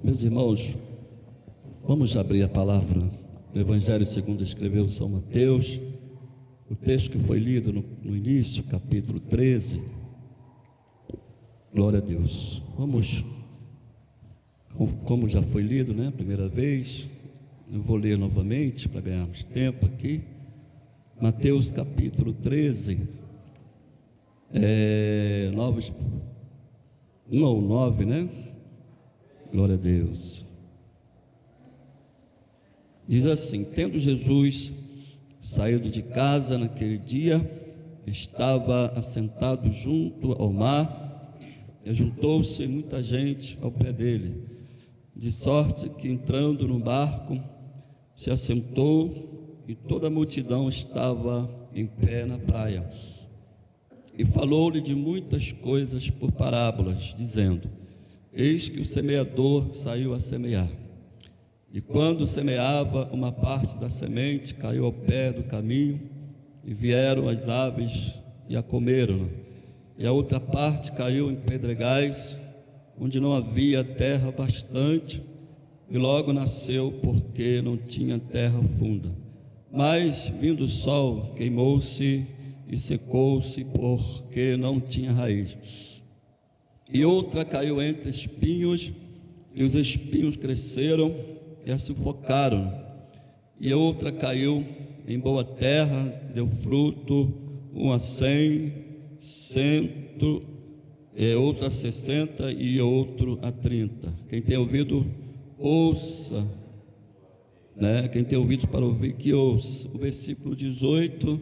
Meus irmãos, vamos abrir a palavra do Evangelho segundo escreveu São Mateus, o texto que foi lido no início, capítulo 13. Glória a Deus. Vamos, como já foi lido, né, primeira vez, eu vou ler novamente para ganharmos tempo aqui. Mateus capítulo 13, 1 ao 9, né? Glória a Deus. Diz assim: tendo Jesus saído de casa naquele dia, estava assentado junto ao mar, e juntou-se muita gente ao pé dele, de sorte que, entrando no barco, se assentou, e toda a multidão estava em pé na praia. E falou-lhe de muitas coisas por parábolas, dizendo: eis que o semeador saiu a semear. E quando semeava, uma parte da semente caiu ao pé do caminho, e vieram as aves e a comeram. E a outra parte caiu em pedregais, onde não havia terra bastante, e logo nasceu, porque não tinha terra funda. Mas, vindo o sol, queimou-se e secou-se, porque não tinha raiz. E outra caiu entre espinhos, e os espinhos cresceram e a sufocaram. E outra caiu em boa terra, deu fruto, 1 a 100, 100, outro a 60 e outro a 30. Quem tem ouvido, ouça, né? Quem tem ouvidos para ouvir, que ouça. O versículo 18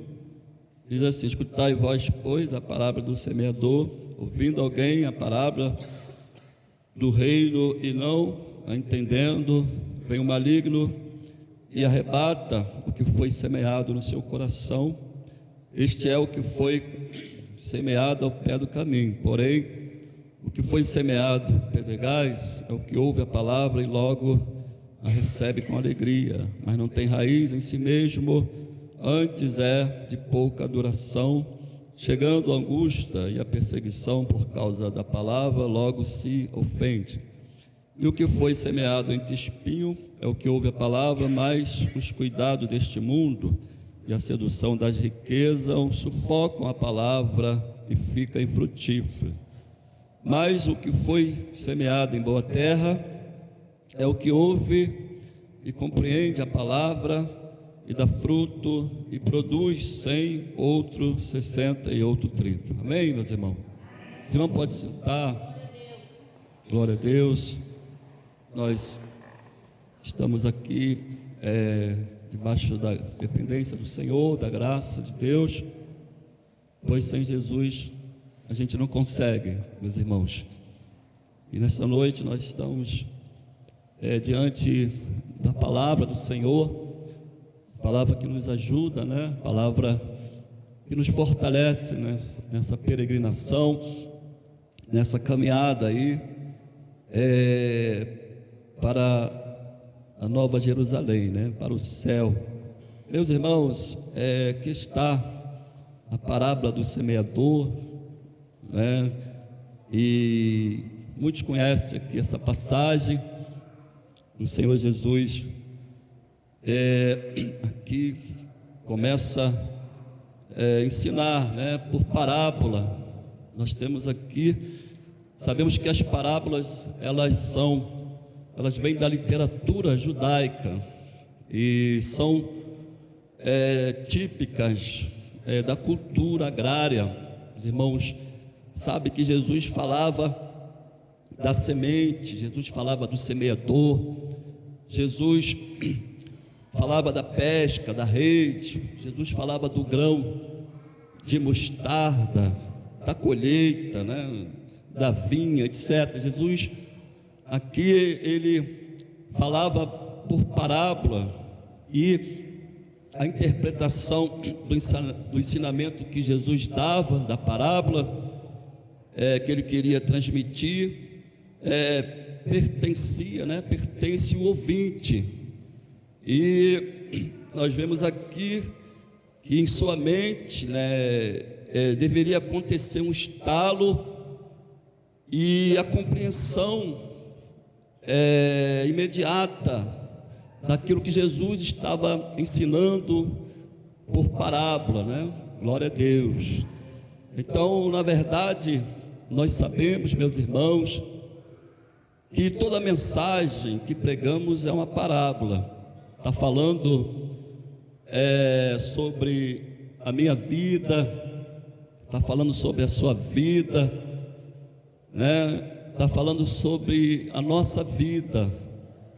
diz assim: escutai vós, pois, a palavra do semeador. Ouvindo alguém a palavra do reino e não a entendendo, vem o maligno e arrebata o que foi semeado no seu coração. Este é o que foi semeado ao pé do caminho. Porém, o que foi semeado em pedregais é o que ouve a palavra e logo a recebe com alegria, mas não tem raiz em si mesmo, antes é de pouca duração. Chegando a angústia e a perseguição por causa da palavra, logo se ofende. E o que foi semeado entre espinho é o que ouve a palavra, mas os cuidados deste mundo e a sedução das riquezas sufocam a palavra e fica infrutífera. Mas o que foi semeado em boa terra é o que ouve e compreende a palavra, e dá fruto, e produz 100, outro 60 e outro 30. Amém, meus irmãos? Os irmãos podem sentar. Glória a Deus. Nós estamos aqui debaixo da dependência do Senhor, da graça de Deus, pois sem Jesus a gente não consegue, meus irmãos. E nesta noite nós estamos diante da palavra do Senhor, palavra que nos ajuda, né? Palavra que nos fortalece nessa peregrinação, nessa caminhada aí para a Nova Jerusalém, né? Para o céu. Meus irmãos, aqui está a parábola do semeador, né? E muitos conhecem aqui essa passagem do Senhor Jesus. Aqui começa a ensinar, né, por parábola. Nós temos aqui, sabemos que as parábolas elas vêm da literatura judaica e são típicas da cultura agrária. Os irmãos sabem que Jesus falava da semente, Jesus falava do semeador, Jesus falava da pesca, da rede, Jesus falava do grão de mostarda, da colheita, né, da vinha, etc. Jesus aqui ele falava por parábola, e a interpretação do ensinamento que Jesus dava da parábola, que ele queria transmitir, pertence o ouvinte. E nós vemos aqui que em sua mente, deveria acontecer um estalo, e a compreensão imediata daquilo que Jesus estava ensinando por parábola, né? Glória a Deus. Então, na verdade, nós sabemos, meus irmãos, que toda mensagem que pregamos é uma parábola. Está falando sobre a minha vida, está falando sobre a sua vida, né? Está falando sobre a nossa vida.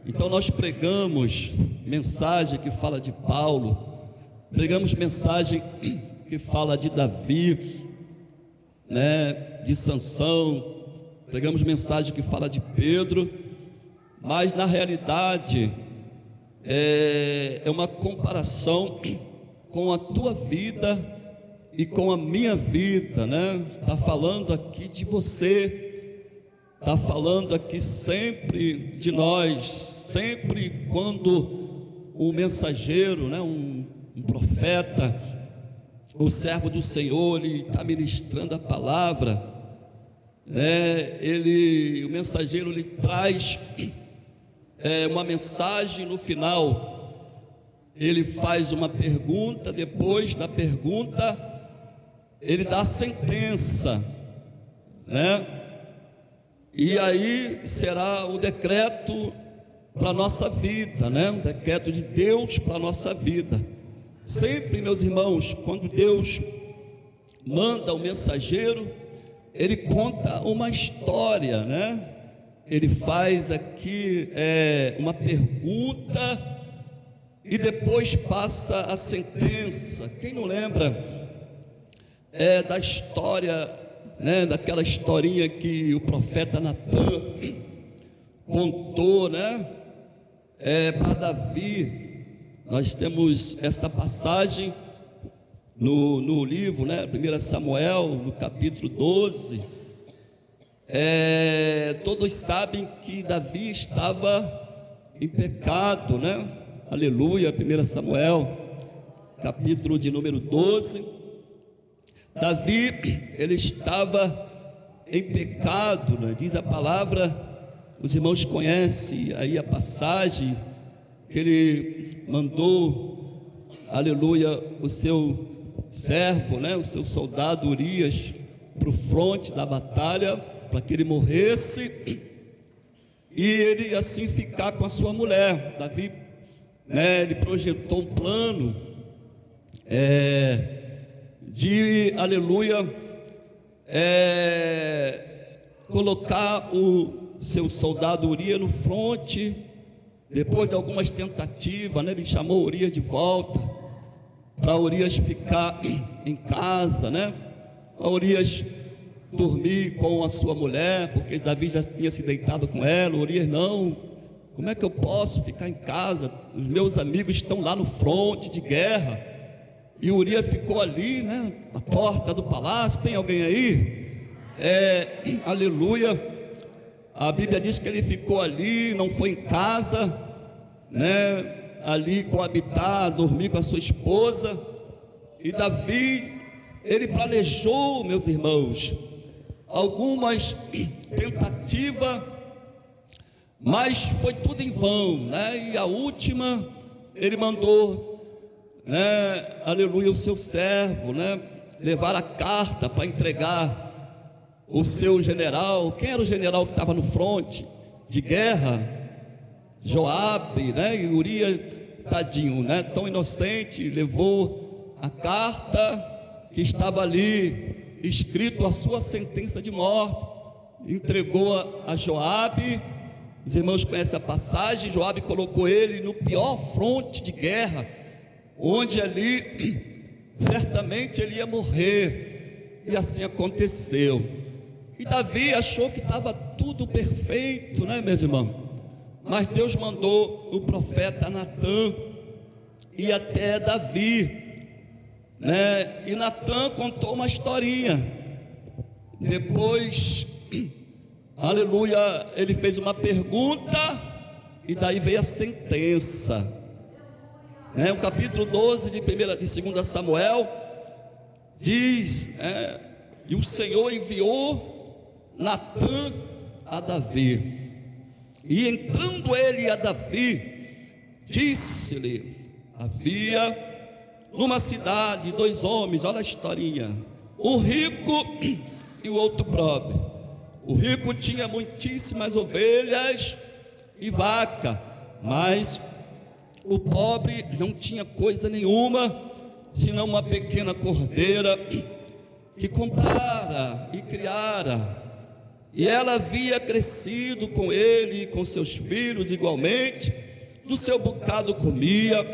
Então nós pregamos mensagem que fala de Paulo, pregamos mensagem que fala de Davi, né? De Sansão, pregamos mensagem que fala de Pedro, mas na realidade é uma comparação com a tua vida e com a minha vida, né? Está falando aqui de você, está falando aqui sempre de nós, sempre quando um mensageiro, né? Um profeta, o servo do Senhor, ele está ministrando a palavra, o mensageiro ele traz uma mensagem. No final ele faz uma pergunta, depois da pergunta ele dá a sentença, né? E aí será o decreto para a nossa vida, né? Um decreto de Deus para a nossa vida. Sempre, meus irmãos, quando Deus manda o mensageiro, ele conta uma história, né? Ele faz aqui uma pergunta e depois passa a sentença. Quem não lembra da história, né? Daquela historinha que o profeta Natan contou, né? Para Davi. Nós temos esta passagem no livro, né? 1 Samuel, no capítulo 12. Todos sabem que Davi estava em pecado, né? Aleluia. 1 Samuel, capítulo de número 12. Davi, ele estava em pecado, né? Diz a palavra, os irmãos conhecem aí a passagem, que ele mandou, aleluia, o seu servo, né, o seu soldado Urias, para o fronte da batalha, para que ele morresse, e ele assim ficar com a sua mulher. Davi, né, ele projetou um plano de, aleluia, colocar o seu soldado Urias no fronte. Depois de algumas tentativas, né, ele chamou Urias de volta, para Urias ficar em casa, né? Para Urias dormir com a sua mulher, porque Davi já tinha se deitado com ela. Urias, não, como é que eu posso ficar em casa? Os meus amigos estão lá no fronte de guerra. E Urias ficou ali, né, na porta do palácio. Tem alguém aí? Aleluia. A Bíblia diz que ele ficou ali, não foi em casa, né? Ali coabitar, dormir com a sua esposa. E Davi, ele planejou, meus irmãos, algumas tentativas, mas foi tudo em vão, né? E a última, ele mandou, né? Aleluia, o seu servo, né? Levar a carta para entregar o seu general. Quem era o general que estava no fronte de guerra? Joabe, né? E Urias, tadinho, né? Tão inocente, levou a carta que estava ali escrito a sua sentença de morte, entregou a Joabe. Os irmãos conhecem a passagem. Joabe colocou ele no pior fronte de guerra, onde ali certamente ele ia morrer, e assim aconteceu. E Davi achou que estava tudo perfeito, né, meus irmãos? Mas Deus mandou o profeta Natan ir até Davi, né? E Natan contou uma historinha. Depois, aleluia, ele fez uma pergunta, e daí veio a sentença, né? O capítulo 12 de 2 Samuel diz, e o Senhor enviou Natan a Davi. E entrando ele a Davi, disse-lhe: havia numa cidade 2 homens, olha a historinha, um rico e o outro pobre. O rico tinha muitíssimas ovelhas e vaca, mas o pobre não tinha coisa nenhuma, senão uma pequena cordeira que comprara e criara. E ela havia crescido com ele e com seus filhos igualmente, do seu bocado comia,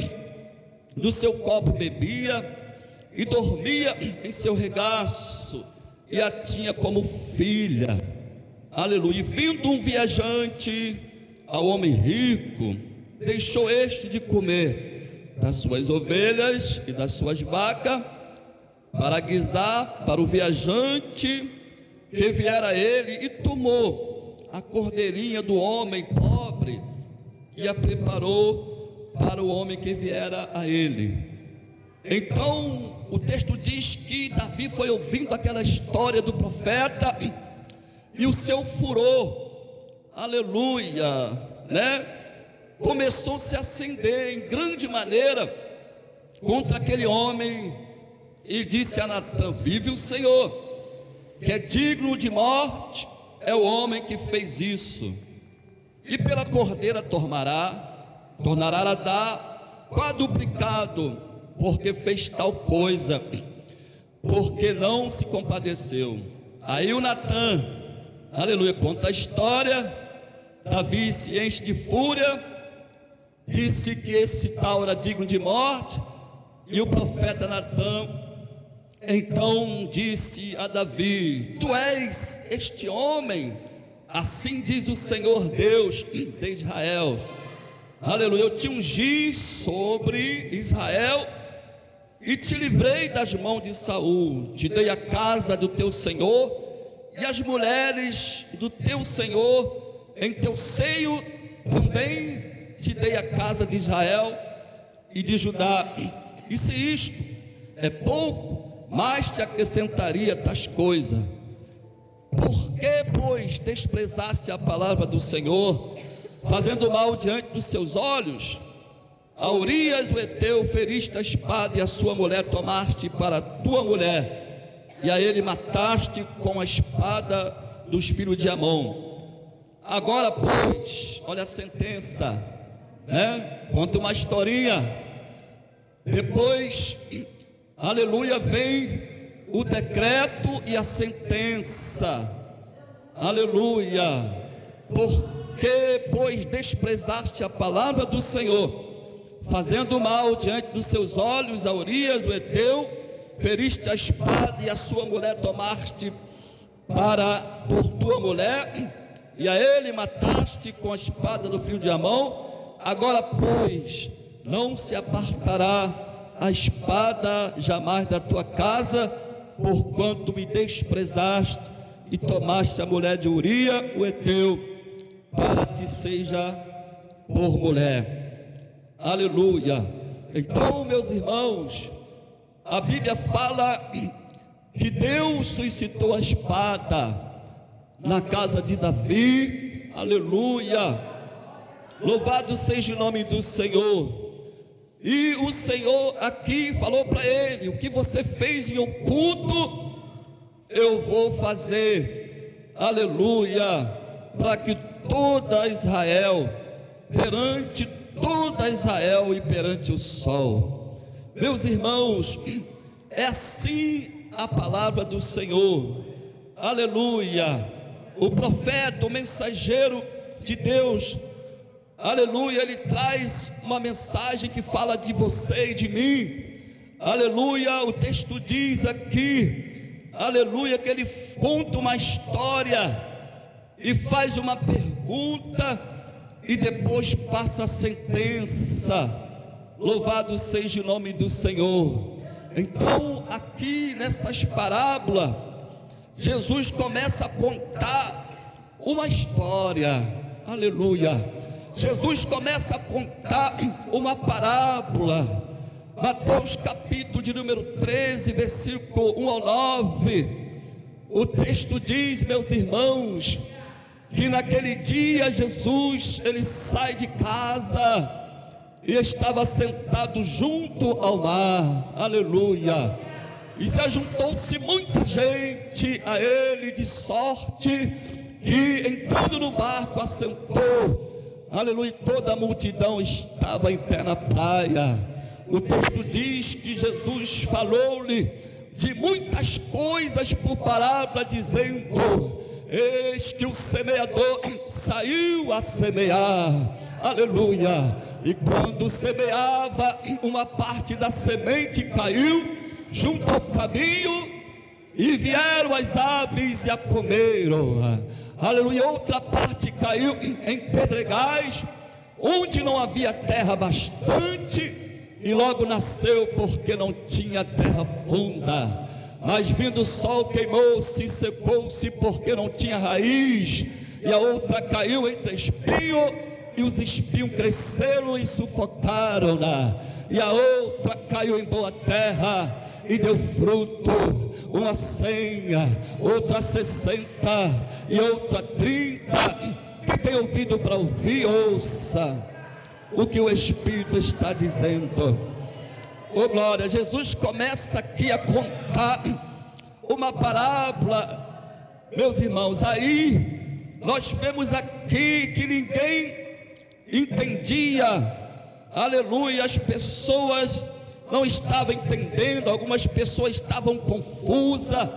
do seu copo bebia, e dormia em seu regaço, e a tinha como filha. Aleluia. E vindo um viajante ao homem rico, deixou este de comer das suas ovelhas e das suas vacas, para guisar para o viajante que viera a ele, e tomou a cordeirinha do homem pobre e a preparou para o homem que viera a ele. Então o texto diz que Davi foi ouvindo aquela história do profeta, e o seu furor, aleluia, começou a se acender em grande maneira contra aquele homem, e disse a Natã: vive o Senhor, que é digno de morte é o homem que fez isso, e pela cordeira tornará a dar quadruplicado, porque fez tal coisa, porque não se compadeceu. Aí o Natã, aleluia, conta a história. Davi se enche de fúria, disse que esse tal era digno de morte, e o profeta Natã então disse a Davi: tu és este homem, assim diz o Senhor Deus de Israel, aleluia, eu te ungi sobre Israel e te livrei das mãos de Saul, te dei a casa do teu Senhor e as mulheres do teu Senhor, em teu seio também te dei a casa de Israel e de Judá. E se isto é pouco, mas te acrescentaria tais coisas. Por que, pois, desprezaste a palavra do Senhor, fazendo mal diante dos seus olhos? A Urias o Heteu feriste a espada, e a sua mulher tomaste para tua mulher, e a ele mataste com a espada dos filhos de Amon. Agora, pois, olha a sentença, conta uma historinha. Depois, aleluia, vem o decreto e a sentença, aleluia. Porque, pois, desprezaste a palavra do Senhor, fazendo mal diante dos seus olhos, a Urias o Heteu feriste a espada, e a sua mulher tomaste por tua mulher, e a ele mataste com a espada do filho de Amon. Agora, pois, não se apartará a espada jamais da tua casa, porquanto me desprezaste e tomaste a mulher de Uria o Heteu, para te seja por mulher. Aleluia. Então, meus irmãos, a Bíblia fala que Deus suscitou a espada na casa de Davi. Aleluia. Louvado seja o nome do Senhor. E o Senhor aqui falou para ele: o que você fez em oculto, eu vou fazer, aleluia, para que toda Israel, perante toda Israel e perante o sol. Meus irmãos, é assim a palavra do Senhor, aleluia. O profeta, o mensageiro de Deus, aleluia, ele traz uma mensagem que fala de você e de mim, aleluia. O texto diz aqui, aleluia, que ele conta uma história e faz uma pergunta e depois passa a sentença. Louvado seja o nome do Senhor. Então, aqui nessas parábolas, Jesus começa a contar uma história, aleluia. Jesus começa a contar uma parábola. Mateus capítulo de número 13, versículo 1 ao 9. O texto diz, meus irmãos, que naquele dia Jesus, ele sai de casa e estava sentado junto ao mar, aleluia, e se ajuntou-se muita gente a ele, de sorte que entrando no barco assentou, aleluia, toda a multidão estava em pé na praia. O texto diz que Jesus falou-lhe de muitas coisas por parábola, dizendo: eis que o semeador saiu a semear, aleluia, e quando semeava, uma parte da semente caiu junto ao caminho, e vieram as aves e a comeram, aleluia. Outra parte caiu em pedregais, onde não havia terra bastante, e logo nasceu, porque não tinha terra funda. Mas vindo o sol, queimou-se e secou-se, porque não tinha raiz. E a outra caiu entre espinhos, e os espinhos cresceram e sufocaram-na. E a outra caiu em boa terra e deu fruto, uma 100, outra 60 e outra 30. Quem tem ouvido para ouvir, ouça o que o Espírito está dizendo. Oh glória, Jesus começa aqui a contar uma parábola, meus irmãos. Aí nós vemos aqui que ninguém entendia, aleluia, as pessoas não estavam entendendo, algumas pessoas estavam confusas,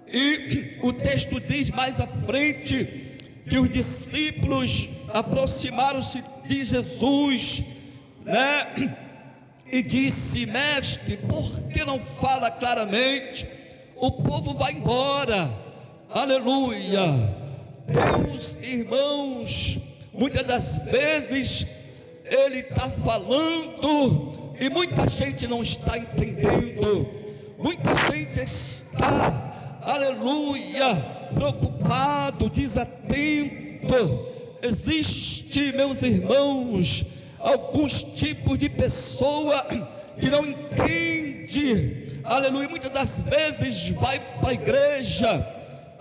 e o texto diz mais à frente que os discípulos aproximaram-se de Jesus, né? E disse: mestre, por que não fala claramente? O povo vai embora, aleluia. Deus, irmãos, muitas das vezes Ele está falando e muita gente não está entendendo, muita gente está, aleluia, preocupado, desatento. Existe, meus irmãos, alguns tipos de pessoa que não entende, aleluia. Muitas das vezes vai para a igreja,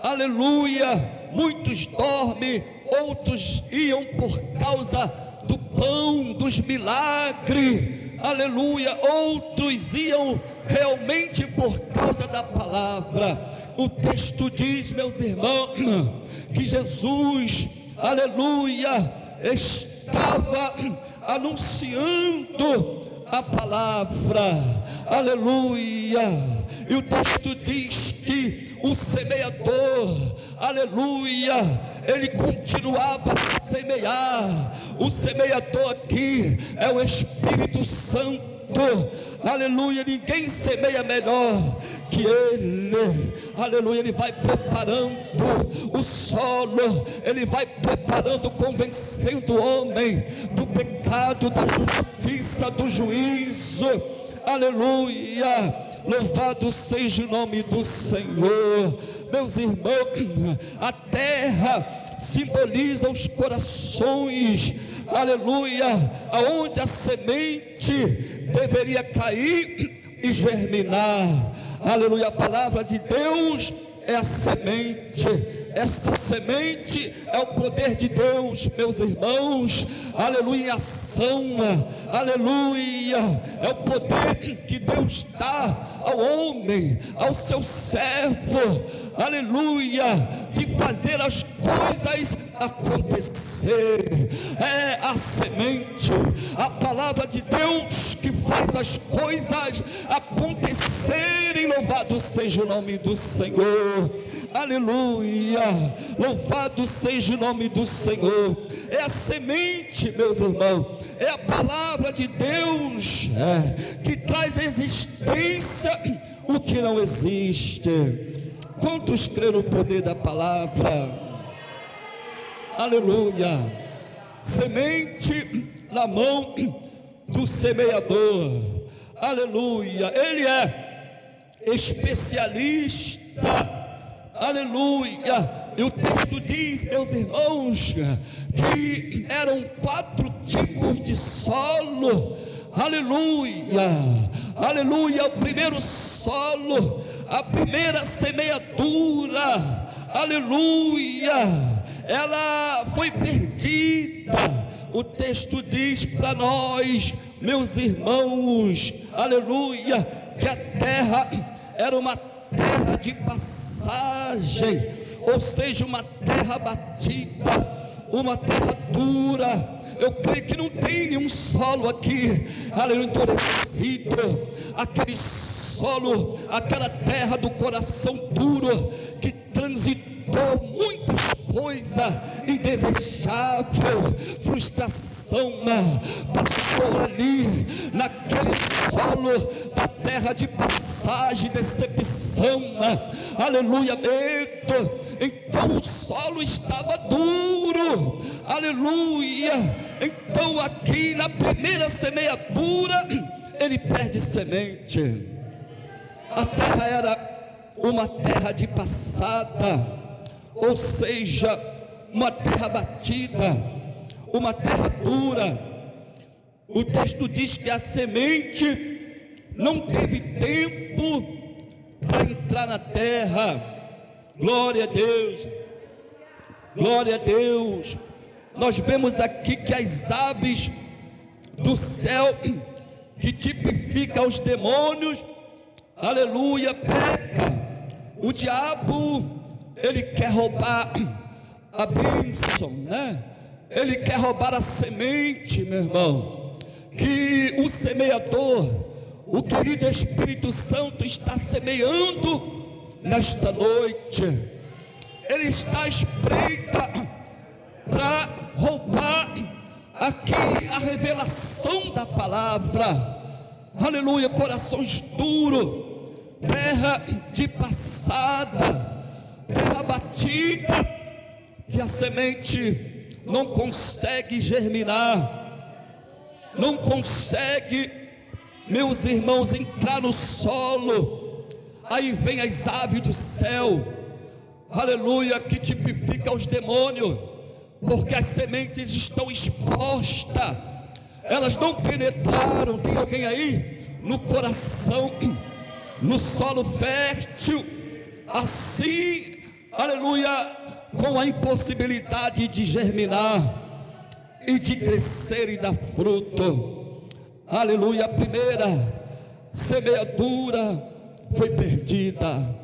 aleluia, muitos dormem, outros iam por causa do pão, dos milagres, aleluia, outros iam realmente por causa da palavra. O texto diz, meus irmãos, que Jesus, aleluia, estava anunciando a palavra, aleluia. E o texto diz que o semeador, aleluia, ele continuava a semear. O semeador aqui é o Espírito Santo, aleluia. Ninguém semeia melhor que ele, aleluia. Ele vai preparando o solo, ele vai preparando, convencendo o homem do pecado, da justiça, do juízo, aleluia. Louvado seja o nome do Senhor. Meus irmãos, a terra simboliza os corações, aleluia, aonde a semente deveria cair e germinar, aleluia. A palavra de Deus é a semente. Essa semente é o poder de Deus, meus irmãos, aleluia, em ação, aleluia. É o poder que Deus dá ao homem, ao seu servo, aleluia, de fazer as coisas acontecer. É a semente, a palavra de Deus que faz as coisas acontecerem. Louvado seja o nome do Senhor, aleluia. Louvado seja o nome do Senhor. É a semente, meus irmãos, é a palavra de Deus, que traz à existência o que não existe. Quantos creem no poder da palavra? Aleluia. Semente na mão do semeador, aleluia. Ele é especialista, aleluia. E o texto diz, meus irmãos, que eram 4 tipos de solo, aleluia, aleluia. O primeiro solo, a primeira semeadura, aleluia, ela foi perdida. O texto diz para nós, meus irmãos, aleluia, que a terra era uma terra de passagem, ou seja, uma terra batida, uma terra dura. Eu creio que não tem nenhum solo aqui, aleluia, endurecido, aquele solo, aquela terra do coração duro, que transitou muitas coisas indesejável, frustração, passou ali, naquele solo da terra de passagem, decepção, aleluia, medo. Então o solo estava duro, aleluia. Então aqui na primeira semeadura, ele perde semente. A terra era uma terra de passada, ou seja, uma terra batida, uma terra dura. O texto diz que a semente não teve tempo para entrar na terra. Glória a Deus, glória a Deus. Nós vemos aqui que as aves do céu, que tipifica os demônios, aleluia, peca. O diabo, ele quer roubar a bênção, né? Ele quer roubar a semente, meu irmão, que o semeador, o querido Espírito Santo, está semeando nesta noite. Ele está à espreita para roubar aqui a revelação da palavra, aleluia. Corações duros, terra de passada, terra batida, que a semente não consegue germinar, não consegue, meus irmãos, entrar no solo. Aí vem as aves do céu, aleluia, que tipifica os demônios, porque as sementes estão expostas, elas não penetraram. Tem alguém aí no coração, no solo fértil, assim, aleluia, com a impossibilidade de germinar e de crescer e dar fruto, aleluia. A primeira semeadura foi perdida.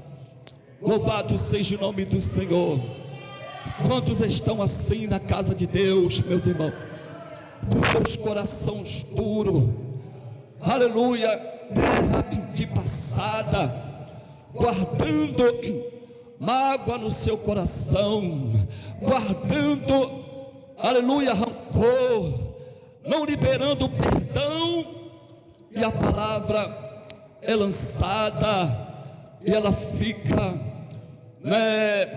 Louvado seja o nome do Senhor. Quantos estão assim na casa de Deus, meus irmãos, com seus corações duros, aleluia, terra de passada, guardando mágoa no seu coração, guardando, aleluia, rancor, não liberando perdão, e a palavra é lançada e ela fica,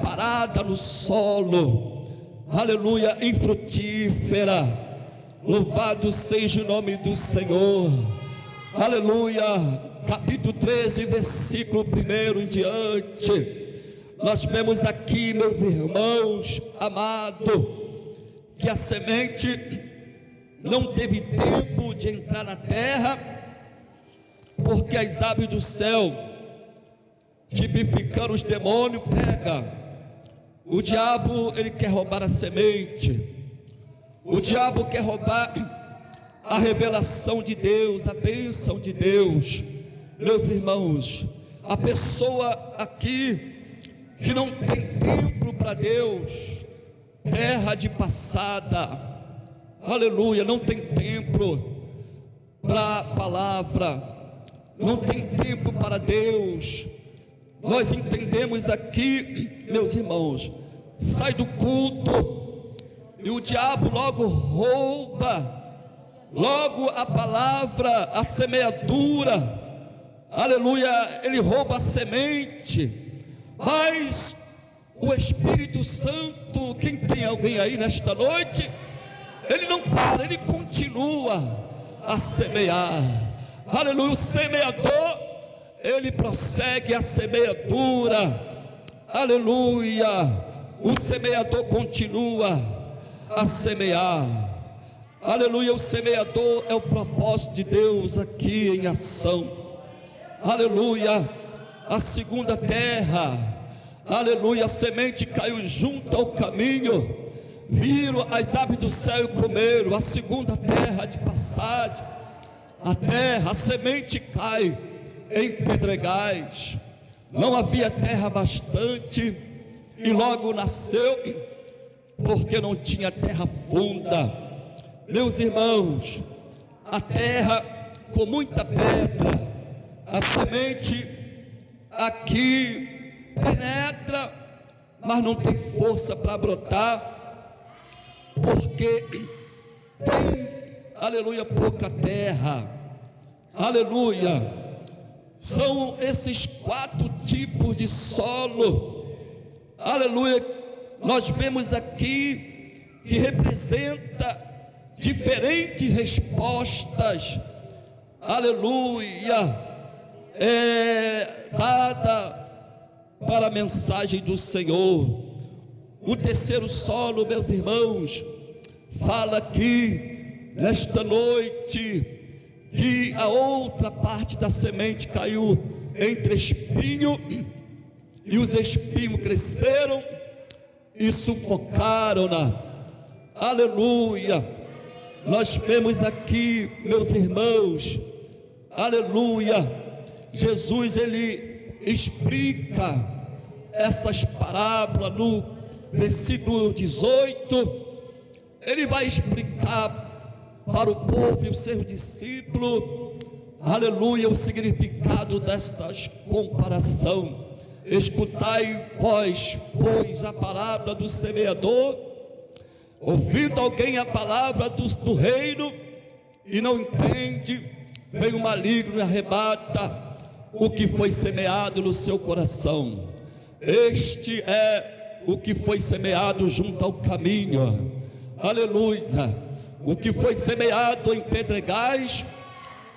parada no solo, aleluia, infrutífera. Louvado seja o nome do Senhor, aleluia. Capítulo 13, versículo 1 em diante, nós vemos aqui, meus irmãos amados, que a semente não teve tempo de entrar na terra, porque as aves do céu, tipificando os demônios, pega. O diabo, ele quer roubar a semente. O diabo quer roubar a revelação de Deus, a bênção de Deus. Meus irmãos, a pessoa aqui que não tem tempo para Deus, terra de passada, aleluia, não tem tempo para a palavra, não tem tempo para Deus. Nós entendemos aqui, meus irmãos, sai do culto e o diabo logo rouba, logo a palavra, a semeadura, aleluia, ele rouba a semente. Mas o Espírito Santo, quem tem alguém aí nesta noite, ele não para, ele continua a semear, aleluia. O semeador, ele prossegue a semeadura, aleluia. O semeador continua a semear, aleluia. O semeador é o propósito de Deus aqui em ação, aleluia. A segunda terra, aleluia, a semente caiu junto ao caminho, viram as aves do céu e comeram. A segunda terra de passagem, a semente cai em pedregais, não havia terra bastante, e logo nasceu, porque não tinha terra funda. Meus irmãos, a terra com muita pedra, a semente aqui penetra, mas não tem força para brotar, porque tem, aleluia, pouca terra, aleluia. São esses 4 tipos de solo, aleluia. Nós vemos aqui que representa diferentes respostas, aleluia, dada para a mensagem do Senhor. O terceiro solo, meus irmãos, fala aqui nesta noite que a outra parte da semente caiu entre espinho, e os espinhos cresceram e sufocaram-na. Aleluia. Nós vemos aqui, meus irmãos, aleluia, Jesus ele explica essas parábolas no versículo 18. Ele vai explicar para o povo e os seus discípulos, aleluia, o significado destas comparação. Escutai vós, pois, a palavra do semeador. Ouvindo alguém a palavra do reino e não entende, vem o maligno e arrebata o que foi semeado no seu coração. Este é o que foi semeado junto ao caminho, aleluia. O que foi semeado em pedregais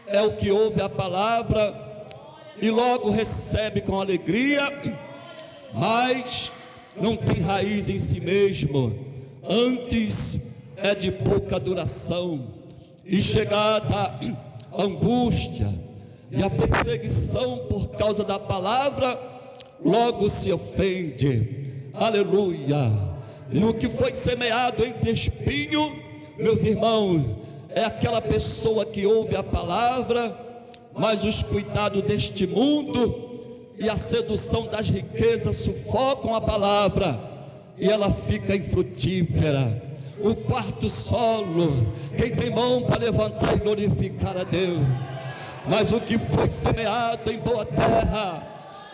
é o que ouve a palavra e logo recebe com alegria, mas não tem raiz em si mesmo, antes é de pouca duração, e chegada a angústia e a perseguição por causa da palavra, logo se ofende, aleluia. E o que foi semeado entre espinho, meus irmãos, é aquela pessoa que ouve a palavra, mas os cuidados deste mundo e a sedução das riquezas sufocam a palavra e ela fica infrutífera. O quarto solo, quem tem mão para levantar e glorificar a Deus, mas o que foi semeado em boa terra,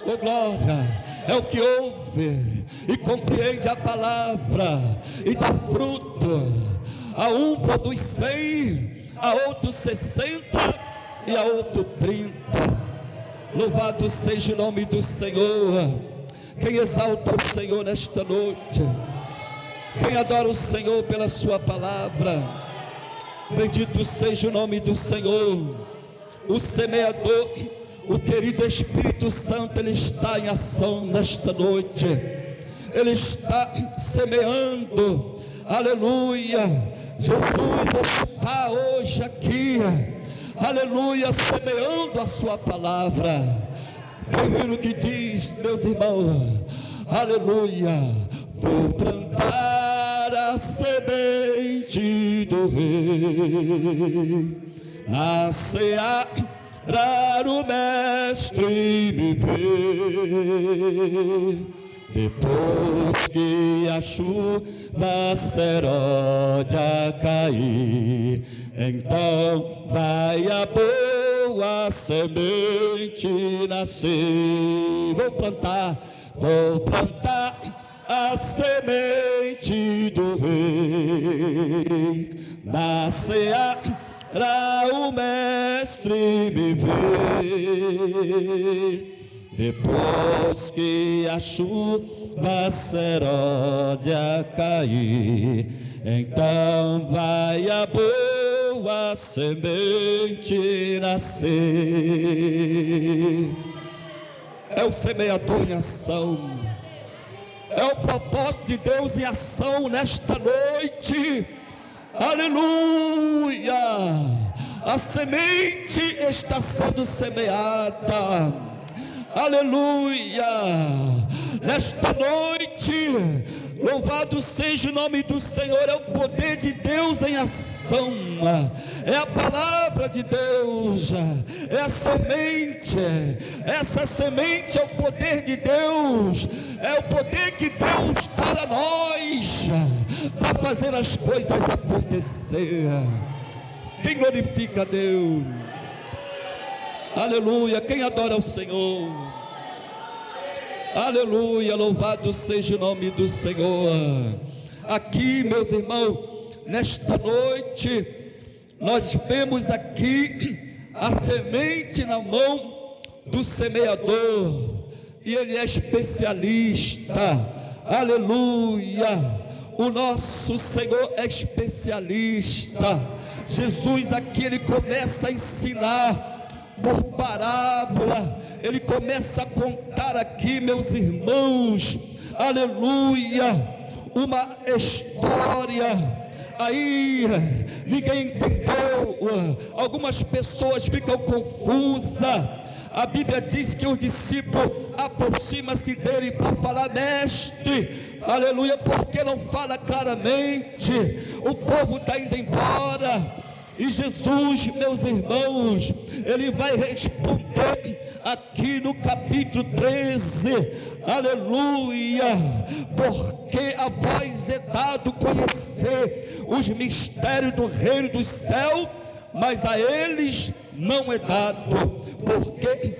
oh glória, é o que ouve e compreende a palavra e dá fruto. A um produz 100, a outro 60 e a outro 30. Louvado seja o nome do Senhor. Quem exalta o Senhor nesta noite, quem adora o Senhor pela sua palavra, bendito seja o nome do Senhor. O semeador, o querido Espírito Santo, ele está em ação nesta noite. Ele está semeando, aleluia. Jesus está hoje aqui, aleluia, semeando a sua palavra. Primeiro que diz, meus irmãos, aleluia, vou plantar a semente do rei, na seara o mestre me vê. Depois que a chuva seródia cair, então vai a boa semente nascer. Vou plantar a semente do rei, na seara o mestre me vê. Depois que a chuva seródia cair, então vai a boa semente nascer. É o semeador em ação, é o propósito de Deus em ação nesta noite, aleluia. A semente está sendo semeada, aleluia. nesta noite, louvado seja o nome do Senhor, é o poder de Deus em ação, é a palavra de Deus, é a semente, essa semente é o poder de Deus, é o poder que Deus dá a nós, para fazer as coisas acontecer. Quem glorifica a Deus? Aleluia. Quem adora o Senhor? Aleluia. Louvado seja o nome do Senhor. Aqui, meus irmãos, nesta noite, nós vemos aqui a semente na mão do semeador, e ele é especialista. Aleluia. O nosso Senhor é especialista. Jesus aqui, ele começa a ensinar por parábola, ele começa a contar aqui, meus irmãos, aleluia, uma história. Aí ninguém entendeu, algumas pessoas ficam confusas. A Bíblia diz que o discípulo aproxima-se dele para falar: mestre, aleluia, porque não fala claramente, o povo está indo embora. E Jesus, meus irmãos, ele vai responder aqui no capítulo 13, aleluia, porque a vós é dado conhecer os mistérios do reino dos céus, mas a eles não é dado, porque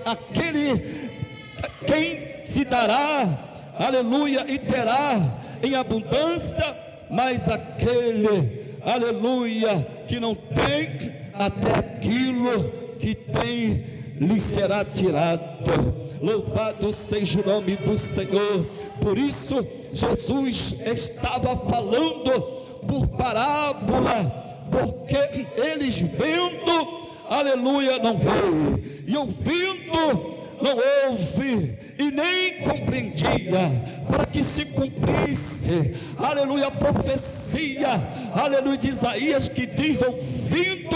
quem se dará, aleluia, e terá em abundância, mas aquele, aleluia, que não tem, até aquilo que tem lhe será tirado. Louvado seja o nome do Senhor. Por isso Jesus estava falando por parábola, porque eles vendo, aleluia, não veem, e ouvindo, não ouve e nem compreendia, para que se cumprisse, aleluia, a profecia, aleluia, de Isaías, que diz: ouvindo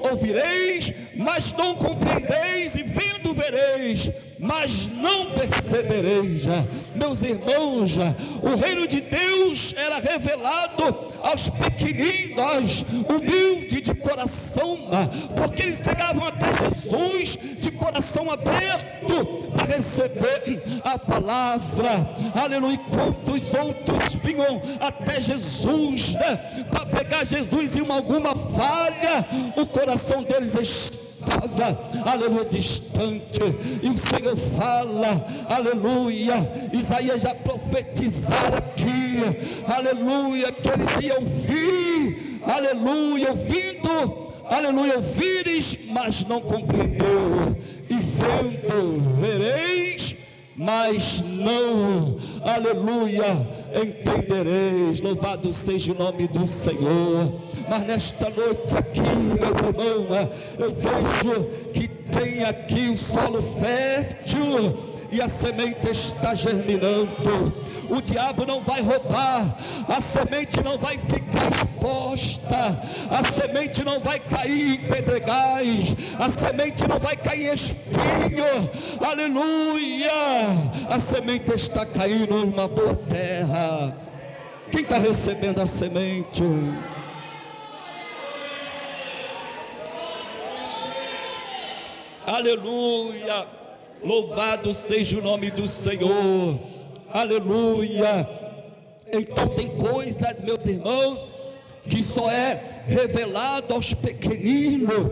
ouvireis, mas não compreendeis, e vendo vereis, mas não percebereis. Meus irmãos, o reino de Deus era revelado aos pequeninos, humildes de coração, porque eles chegavam até Jesus de coração aberto para receber a palavra, aleluia. Enquanto os outros vinham até Jesus, para pegar Jesus em alguma falha, o coração deles estava, aleluia, distante. E o Senhor fala, aleluia, Isaías já profetizara aqui, aleluia, que eles iam vir, aleluia, ouvindo, aleluia, ouvires, mas não compreendeu, e vendo vereis, mas não, aleluia, entendereis. Louvado seja o nome do Senhor. Mas nesta noite aqui, meus irmãos, eu vejo que tem aqui o solo fértil, e a semente está germinando. O diabo não vai roubar, a semente não vai ficar exposta, a semente não vai cair em pedregais, a semente não vai cair em espinho, aleluia, a semente está caindo em uma boa terra. Quem está recebendo a semente? Aleluia. Louvado seja o nome do Senhor, aleluia. Então tem coisas, meus irmãos, que só é revelado aos pequeninos,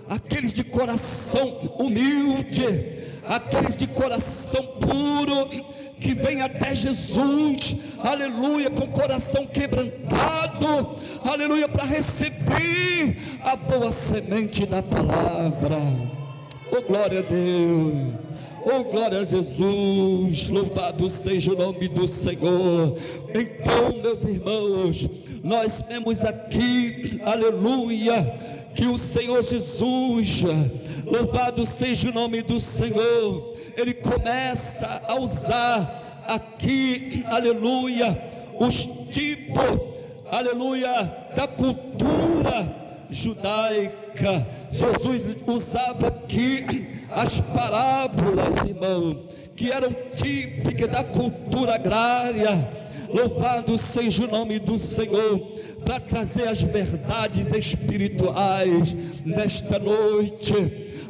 aqueles de coração humilde, aqueles de coração puro, que vem até Jesus, aleluia, com o coração quebrantado, aleluia, para receber a boa semente da palavra. Oh, glória a Deus, oh, glória a Jesus, louvado seja o nome do Senhor. Então, meus irmãos, nós vemos aqui, aleluia, que o Senhor Jesus, louvado seja o nome do Senhor, ele começa a usar aqui, aleluia, os tipos, aleluia, da cultura judaica. Jesus usava aqui as parábolas, irmão, que eram típicas da cultura agrária. Louvado seja o nome do Senhor, para trazer as verdades espirituais nesta noite.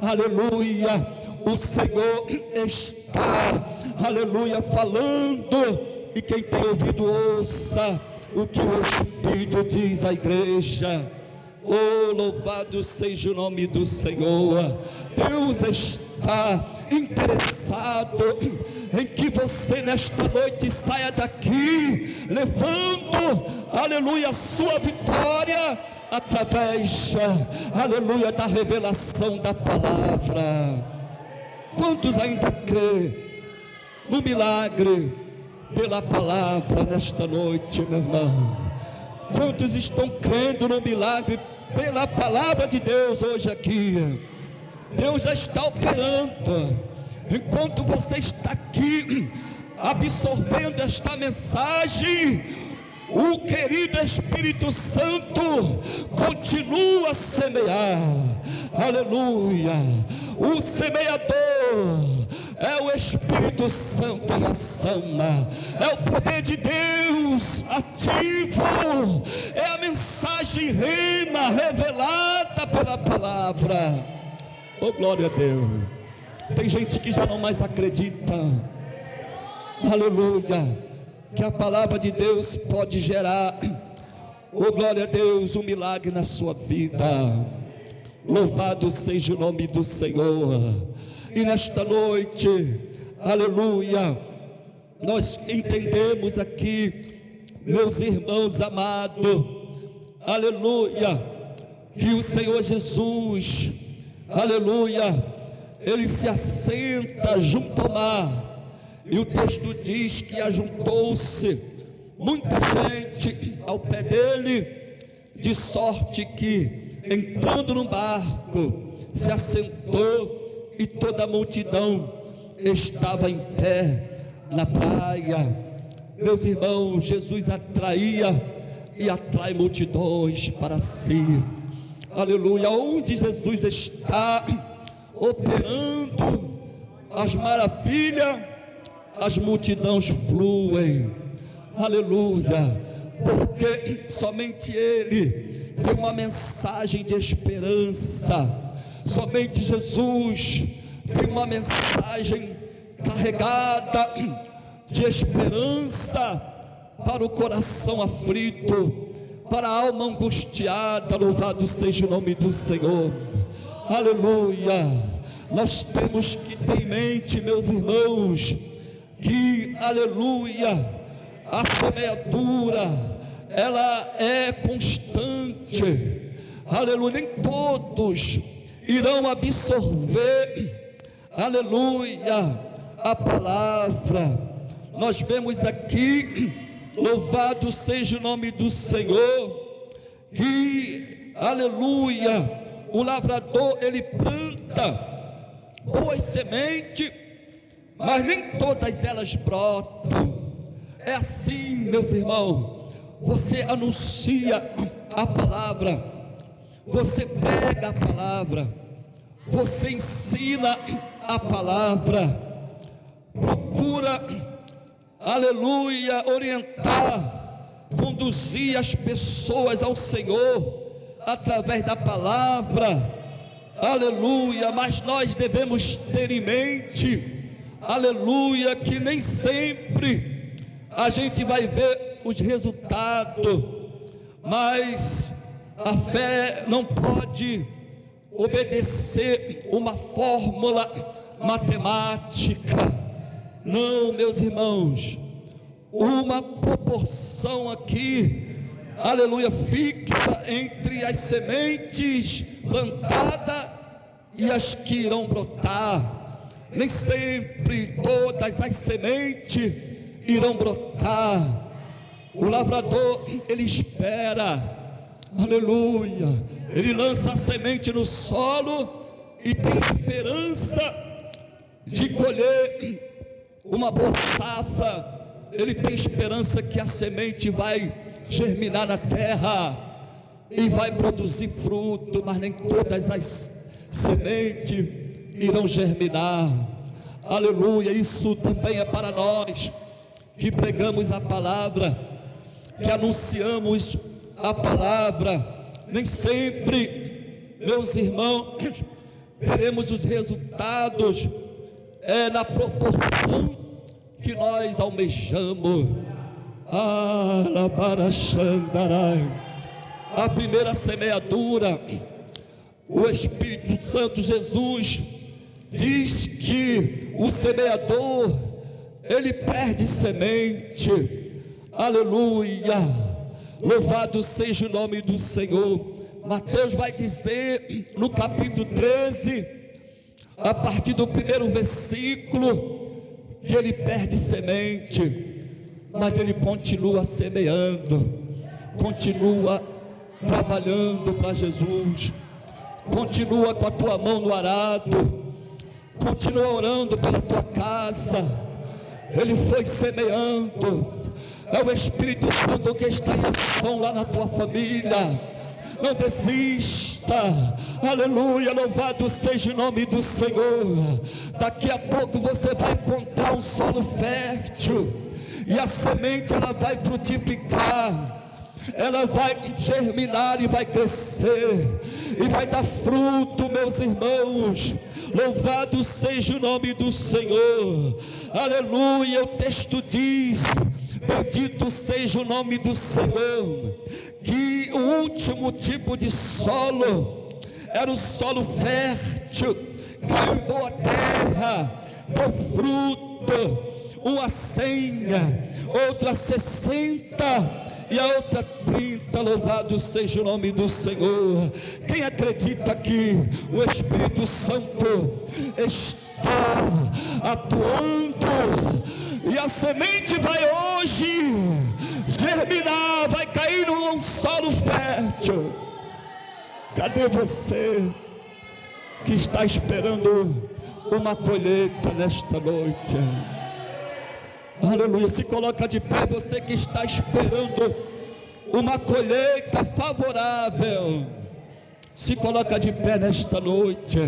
Aleluia, o Senhor está, aleluia, falando, e quem tem ouvido ouça o que o Espírito diz à igreja. Oh, louvado seja o nome do Senhor. Deus está interessado em que você nesta noite saia daqui levando, aleluia, a sua vitória através, aleluia, da revelação da palavra. Quantos ainda crêem no milagre pela palavra nesta noite, meu irmão? Quantos estão crendo no milagre pela palavra de Deus hoje aqui? Deus já está operando. Enquanto você está aqui absorvendo esta mensagem, o querido Espírito Santo continua a semear. Aleluia. O semeador é o Espírito Santo em ação, é o poder de Deus ativo, é a mensagem rema revelada pela palavra. Oh, glória a Deus. Tem gente que já não mais acredita, aleluia, que a palavra de Deus pode gerar, oh glória a Deus, um milagre na sua vida. Louvado seja o nome do Senhor. E nesta noite, aleluia, nós entendemos aqui, meus irmãos amados, aleluia, que o Senhor Jesus, aleluia, Ele se assenta junto ao mar. E o texto diz que ajuntou-se muita gente ao pé dele, de sorte que, entrando no barco, se assentou, e toda a multidão estava em pé na praia. Meus irmãos, Jesus atraía e atrai multidões para si. Aleluia. Onde Jesus está operando as maravilhas, as multidões fluem. Aleluia. Porque somente Ele tem uma mensagem de esperança. Somente Jesus tem uma mensagem carregada de esperança para o coração aflito, para a alma angustiada. Louvado seja o nome do Senhor. Aleluia. Nós temos que ter em mente, meus irmãos, que, aleluia, a semeadura, ela é constante. Aleluia. Nem todos irão absorver, aleluia, a palavra. Nós vemos aqui, louvado seja o nome do Senhor, que, aleluia, o lavrador, ele planta boas sementes, mas nem todas elas brotam. É assim, meus irmãos, você anuncia a palavra, você prega a palavra, você ensina a palavra, procura, aleluia, orientar, conduzir as pessoas ao Senhor através da palavra, aleluia. Mas nós devemos ter em mente, aleluia, que nem sempre a gente vai ver os resultados, mas a fé não pode obedecer uma fórmula matemática. Não, meus irmãos, uma proporção aqui, aleluia, fixa entre as sementes plantadas e as que irão brotar. Nem sempre todas as sementes irão brotar. O lavrador, ele espera, aleluia, ele lança a semente no solo e tem esperança de colher uma boa safra. Ele tem esperança que a semente vai germinar na terra e vai produzir fruto, mas nem todas as sementes irão germinar. Aleluia, isso também é para nós que pregamos a palavra, que anunciamos a palavra. Nem sempre, meus irmãos, veremos os resultados na proporção que nós almejamos. A primeira semeadura, o Espírito Santo Jesus diz que o semeador, ele perde semente. Aleluia, louvado seja o nome do Senhor. Mateus vai dizer no capítulo 13, a partir do primeiro versículo, que ele perde semente, mas ele continua semeando, continua trabalhando para Jesus, continua com a tua mão no arado, continua orando pela tua casa. Ele foi semeando. É o Espírito Santo que está em ação lá na tua família. Não desista, aleluia, louvado seja o nome do Senhor. Daqui a pouco você vai encontrar um solo fértil, e a semente ela vai frutificar, ela vai germinar e vai crescer, e vai dar fruto, meus irmãos. Louvado seja o nome do Senhor, aleluia. O texto diz: bendito seja o nome do Senhor, que o último tipo de solo era o solo fértil, caiu em boa terra, deu fruto, uma 100, outra 60 e a outra 30, louvado seja o nome do Senhor. Quem acredita que o Espírito Santo está atuando, e a semente vai hoje germinar, vai cair num solo fértil? Cadê você que está esperando uma colheita nesta noite? Aleluia, se coloca de pé, você que está esperando uma colheita favorável, se coloca de pé nesta noite.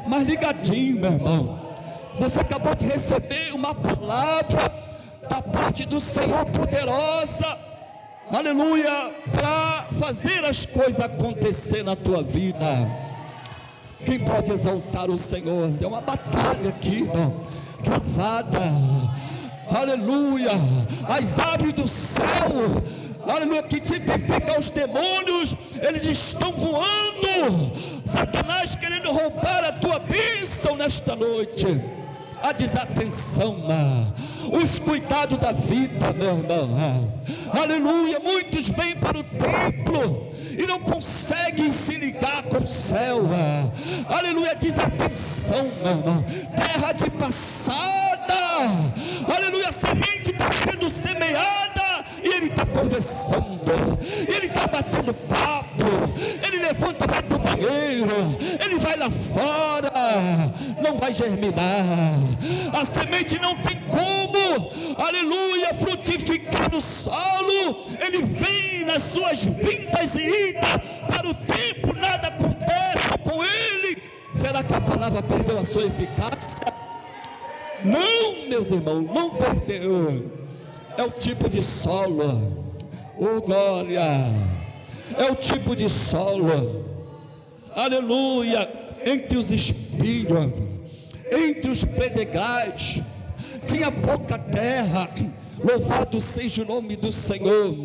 Mas ligadinho, meu irmão, você acabou de receber uma palavra da parte do Senhor poderosa, aleluia, para fazer as coisas acontecer na tua vida. Quem pode exaltar o Senhor? É uma batalha aqui, irmão, travada. Aleluia, as aves do céu, aleluia, que tipifica os demônios, eles estão voando. Satanás querendo roubar a tua bênção nesta noite. A desatenção, os cuidados da vida, meu irmão, aleluia. Muitos vêm para o templo e não conseguem se ligar com o céu, aleluia. Desatenção, meu irmão, terra de passada, aleluia. A semente está sendo semeada e ele está conversando, ele está batendo papo, ele levanta, vai para o banheiro, ele vai lá fora, não vai germinar. A semente não tem como, aleluia, frutificar no solo. Ele vem nas suas vindas e idas para o tempo, nada acontece com ele. Será que a palavra perdeu a sua eficácia? Não, meus irmãos, não perdeu. É o tipo de solo, oh glória, é o tipo de solo, aleluia, entre os espinhos, entre os pedregais, tinha pouca terra, louvado seja o nome do Senhor,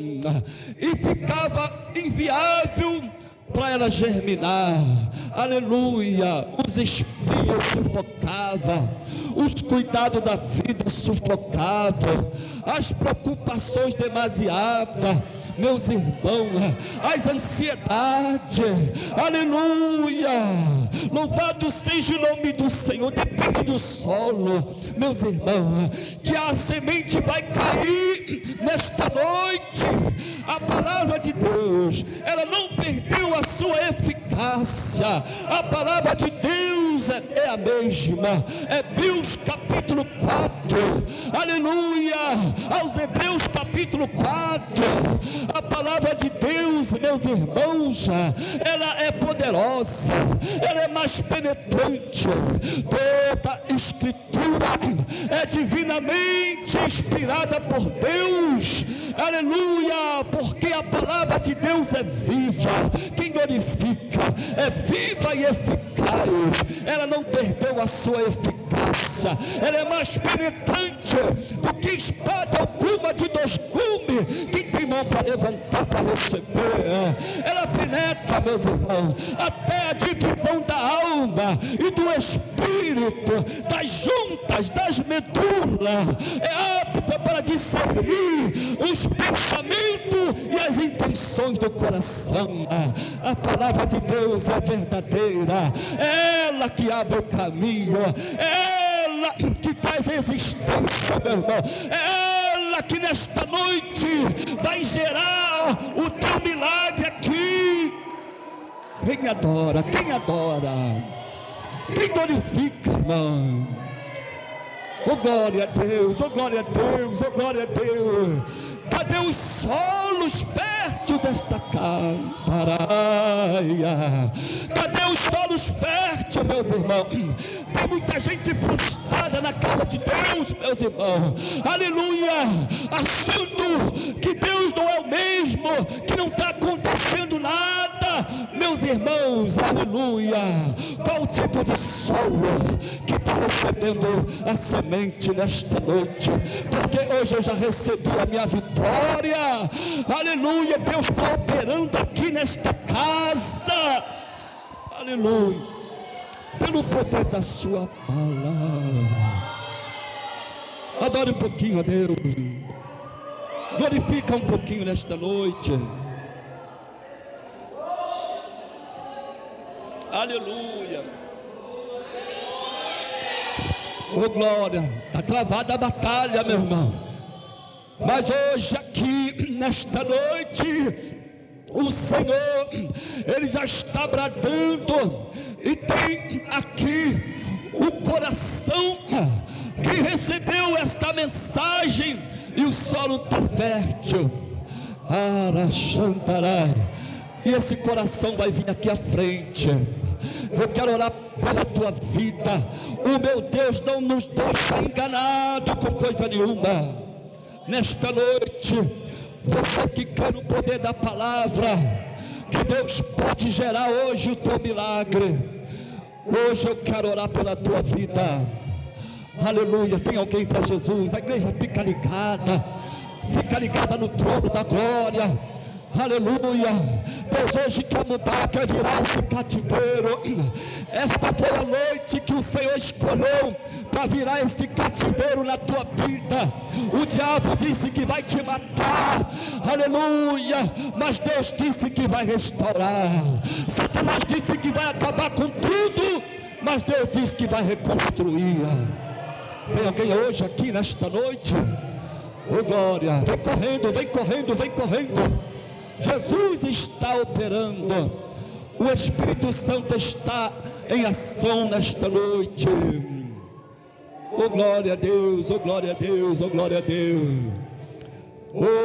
e ficava inviável para ela germinar, aleluia. Os espinhos sufocavam, os cuidados da vida sufocavam, as preocupações demasiadas, meus irmãos, as ansiedades, aleluia, louvado seja o nome do Senhor. Depende do solo, meus irmãos, que a semente vai cair nesta noite. A palavra de Deus, ela não perdeu a sua eficácia. A palavra de Deus, Deus é a mesma. Hebreus capítulo 4, aleluia, aos Hebreus capítulo 4, a palavra de Deus, meus irmãos, ela é poderosa, ela é mais penetrante. Toda escritura é divinamente inspirada por Deus, aleluia, porque a palavra de Deus é viva, quem glorifica, é viva e eficaz, ela não perdeu a sua eficácia, ela é mais penetrante do que espada alguma de dois gumes, quem tem mão para levantar, para receber, ela penetra, meus irmãos, até a divisão da alma e do espírito, das juntas, das medulas, é apta para discernir os pensamentos e as intenções do coração. A palavra de Deus é verdadeira, é ela que abre o caminho, é ela que traz existência, meu irmão, é ela que nesta noite vai gerar o teu milagre aqui. Quem adora, quem glorifica, irmão. Oh glória a Deus, oh glória a Deus, oh glória a Deus. Cadê os solos férteis desta Camaraia? Cadê os solos férteis, meus irmãos? Tem muita gente prostrada na casa de Deus, meus irmãos, aleluia, achando que Deus não é o mesmo, que não está acontecendo nada, meus irmãos, aleluia. Qual o tipo de solo que está recebendo a semente nesta noite? Porque hoje eu já recebi a minha vitória, aleluia. Deus está operando aqui nesta casa, aleluia, pelo poder da sua palavra. Adore um pouquinho a Deus, glorifica um pouquinho nesta noite, aleluia. Oh glória, está travada a batalha, meu irmão, mas hoje aqui nesta noite o Senhor, Ele já está bradando, e tem aqui o coração que recebeu esta mensagem, e o solo está fértil, Araxantarai, e esse coração vai vir aqui à frente. Eu quero orar pela tua vida. O meu Deus não nos deixa enganado com coisa nenhuma. Nesta noite, você que crê no poder da palavra, que Deus pode gerar hoje o teu milagre. Hoje eu quero orar pela tua vida, aleluia. Tem alguém para Jesus? A igreja fica ligada no trono da glória, aleluia. Deus hoje quer mudar, quer virar esse cativeiro. Esta foi a noite que o Senhor escolheu para virar esse cativeiro na tua vida. O diabo disse que vai te matar, aleluia, mas Deus disse que vai restaurar. Satanás disse que vai acabar com tudo, mas Deus disse que vai reconstruir. Tem alguém hoje aqui nesta noite? Oh glória, vem correndo, vem correndo, vem correndo. Jesus está operando, o Espírito Santo está em ação nesta noite. Oh glória a Deus, oh glória a Deus, oh glória a Deus. Oh